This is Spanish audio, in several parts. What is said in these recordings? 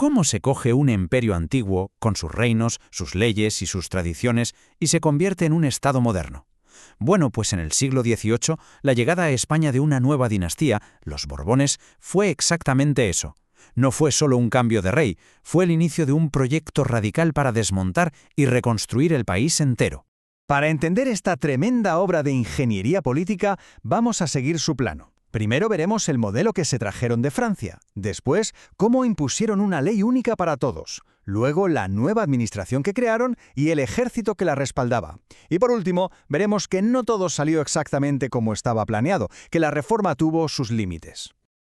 ¿Cómo se coge un imperio antiguo, con sus reinos, sus leyes y sus tradiciones, y se convierte en un Estado moderno? Bueno, pues en el siglo XVIII, la llegada a España de una nueva dinastía, los Borbones, fue exactamente eso. No fue solo un cambio de rey, fue el inicio de un proyecto radical para desmontar y reconstruir el país entero. Para entender esta tremenda obra de ingeniería política, vamos a seguir su plano. Primero veremos el modelo que se trajeron de Francia, después cómo impusieron una ley única para todos, luego la nueva administración que crearon y el ejército que la respaldaba. Y por último, veremos que no todo salió exactamente como estaba planeado, que la reforma tuvo sus límites.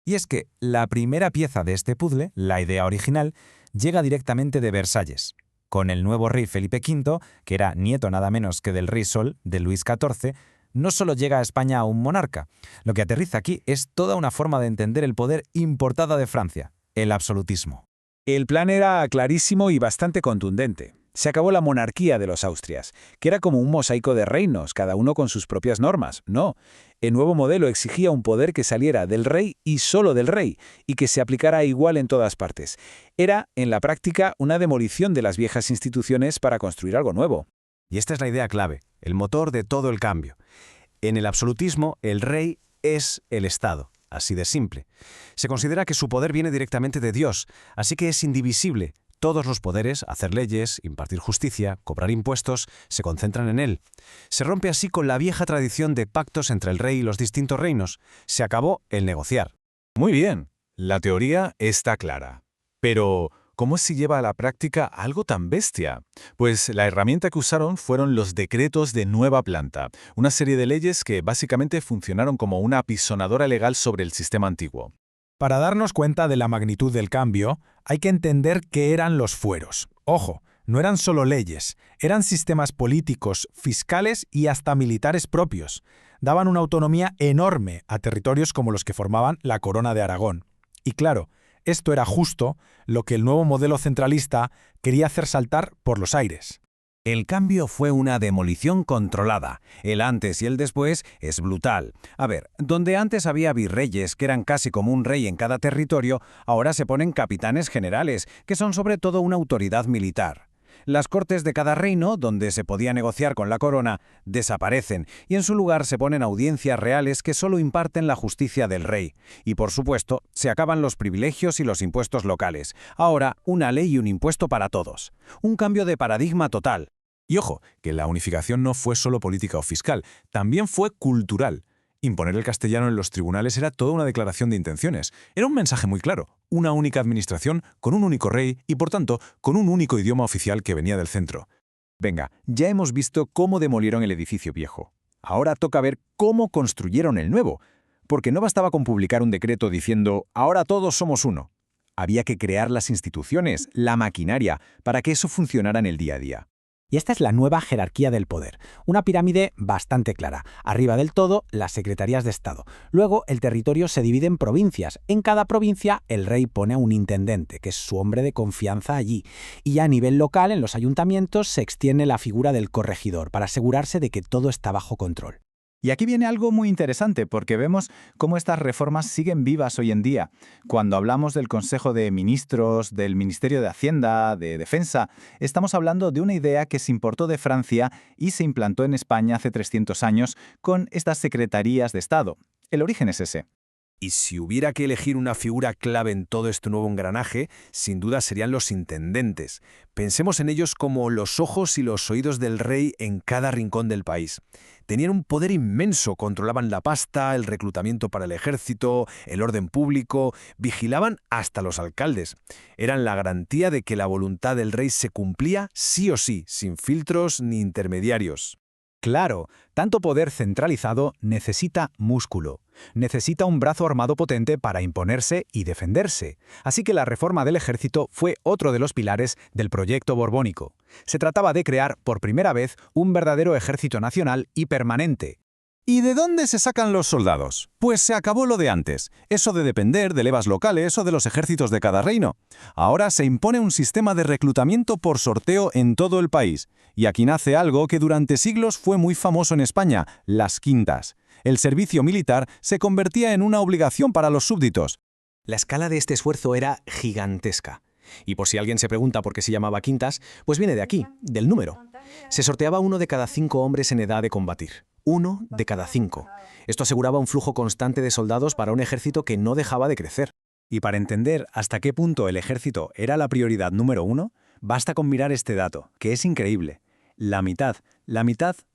Y es que la primera pieza de este puzzle, la idea original, llega directamente de Versalles. Con el nuevo rey Felipe V, que era nieto nada menos que del rey Sol, de Luis XIV, no solo llega a España un monarca. Lo que aterriza aquí es toda una forma de entender el poder importada de Francia, el absolutismo. El plan era clarísimo y bastante contundente. Se acabó la monarquía de los Austrias, que era como un mosaico de reinos, cada uno con sus propias normas. No, el nuevo modelo exigía un poder que saliera del rey y solo del rey, y que se aplicara igual en todas partes. Era, en la práctica, una demolición de las viejas instituciones para construir algo nuevo. Y esta es la idea clave, el motor de todo el cambio. En el absolutismo, el rey es el Estado, así de simple. Se considera que su poder viene directamente de Dios, así que es indivisible. Todos los poderes, hacer leyes, impartir justicia, cobrar impuestos, se concentran en él. Se rompe así con la vieja tradición de pactos entre el rey y los distintos reinos. Se acabó el negociar. Muy bien, la teoría está clara. Pero ¿cómo se lleva a la práctica algo tan bestia? Pues la herramienta que usaron fueron los decretos de nueva planta, una serie de leyes que básicamente funcionaron como una apisonadora legal sobre el sistema antiguo. Para darnos cuenta de la magnitud del cambio, hay que entender qué eran los fueros. Ojo, no eran solo leyes, eran sistemas políticos, fiscales y hasta militares propios. Daban una autonomía enorme a territorios como los que formaban la Corona de Aragón. Y claro, esto era justo lo que el nuevo modelo centralista quería hacer saltar por los aires. El cambio fue una demolición controlada. El antes y el después es brutal. A ver, donde antes había virreyes, que eran casi como un rey en cada territorio, ahora se ponen capitanes generales, que son sobre todo una autoridad militar. Las cortes de cada reino, donde se podía negociar con la corona, desaparecen y en su lugar se ponen audiencias reales que solo imparten la justicia del rey. Y por supuesto, se acaban los privilegios y los impuestos locales. Ahora, una ley y un impuesto para todos. Un cambio de paradigma total. Y ojo, que la unificación no fue solo política o fiscal, también fue cultural. Imponer el castellano en los tribunales era toda una declaración de intenciones. Era un mensaje muy claro, una única administración con un único rey y, por tanto, con un único idioma oficial que venía del centro. Venga, ya hemos visto cómo demolieron el edificio viejo. Ahora toca ver cómo construyeron el nuevo, porque no bastaba con publicar un decreto diciendo «ahora todos somos uno». Había que crear las instituciones, la maquinaria, para que eso funcionara en el día a día. Y esta es la nueva jerarquía del poder, una pirámide bastante clara. Arriba del todo, las secretarías de Estado. Luego, el territorio se divide en provincias. En cada provincia, el rey pone a un intendente, que es su hombre de confianza allí. Y ya a nivel local, en los ayuntamientos, se extiende la figura del corregidor, para asegurarse de que todo está bajo control. Y aquí viene algo muy interesante, porque vemos cómo estas reformas siguen vivas hoy en día. Cuando hablamos del Consejo de Ministros, del Ministerio de Hacienda, de Defensa, estamos hablando de una idea que se importó de Francia y se implantó en España hace 300 años con estas secretarías de Estado. El origen es ese. Y si hubiera que elegir una figura clave en todo este nuevo engranaje, sin duda serían los intendentes. Pensemos en ellos como los ojos y los oídos del rey en cada rincón del país. Tenían un poder inmenso, controlaban la pasta, el reclutamiento para el ejército, el orden público, vigilaban hasta los alcaldes. Eran la garantía de que la voluntad del rey se cumplía sí o sí, sin filtros ni intermediarios. Claro, tanto poder centralizado necesita músculo. Necesita un brazo armado potente para imponerse y defenderse. Así que la reforma del ejército fue otro de los pilares del proyecto borbónico. Se trataba de crear, por primera vez, un verdadero ejército nacional y permanente. ¿Y de dónde se sacan los soldados? Pues se acabó lo de antes, eso de depender de levas locales o de los ejércitos de cada reino. Ahora se impone un sistema de reclutamiento por sorteo en todo el país. Y aquí nace algo que durante siglos fue muy famoso en España, las quintas. El servicio militar se convertía en una obligación para los súbditos. La escala de este esfuerzo era gigantesca. Y por si alguien se pregunta por qué se llamaba quintas, pues viene de aquí, del número. Se sorteaba 1 de cada 5 hombres en edad de combatir. 1 de cada 5. Esto aseguraba un flujo constante de soldados para un ejército que no dejaba de crecer. Y para entender hasta qué punto el ejército era la prioridad número 1, basta con mirar este dato, que es increíble. La mitad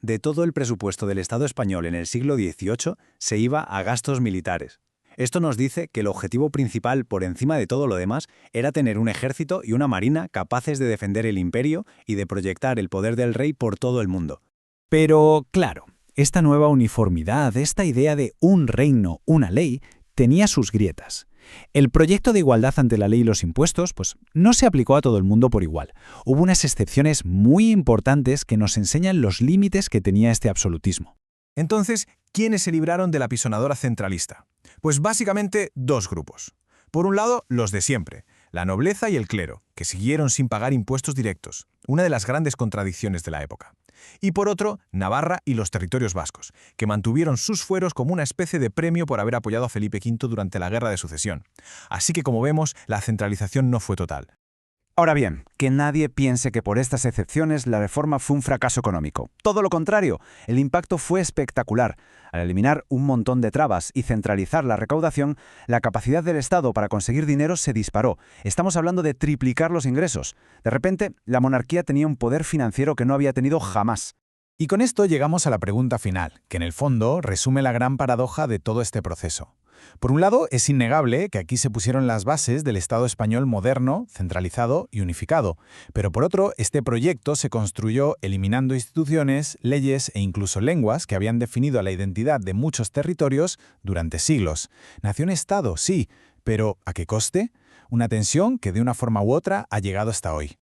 de todo el presupuesto del Estado español en el siglo XVIII se iba a gastos militares. Esto nos dice que el objetivo principal, por encima de todo lo demás, era tener un ejército y una marina capaces de defender el imperio y de proyectar el poder del rey por todo el mundo. Pero, claro, esta nueva uniformidad, esta idea de un reino, una ley, tenía sus grietas. El proyecto de igualdad ante la ley y los impuestos, pues, no se aplicó a todo el mundo por igual. Hubo unas excepciones muy importantes que nos enseñan los límites que tenía este absolutismo. Entonces, ¿quiénes se libraron de la pisonadora centralista? Pues básicamente 2 grupos. Por un lado, los de siempre, la nobleza y el clero, que siguieron sin pagar impuestos directos, una de las grandes contradicciones de la época. Y por otro, Navarra y los territorios vascos, que mantuvieron sus fueros como una especie de premio por haber apoyado a Felipe V durante la Guerra de Sucesión. Así que, como vemos, la centralización no fue total. Ahora bien, que nadie piense que por estas excepciones la reforma fue un fracaso económico. Todo lo contrario, el impacto fue espectacular. Al eliminar un montón de trabas y centralizar la recaudación, la capacidad del Estado para conseguir dinero se disparó. Estamos hablando de triplicar los ingresos. De repente, la monarquía tenía un poder financiero que no había tenido jamás. Y con esto llegamos a la pregunta final, que en el fondo resume la gran paradoja de todo este proceso. Por un lado, es innegable que aquí se pusieron las bases del Estado español moderno, centralizado y unificado. Pero por otro, este proyecto se construyó eliminando instituciones, leyes e incluso lenguas que habían definido la identidad de muchos territorios durante siglos. Nación-Estado, sí, pero ¿a qué coste? Una tensión que de una forma u otra ha llegado hasta hoy.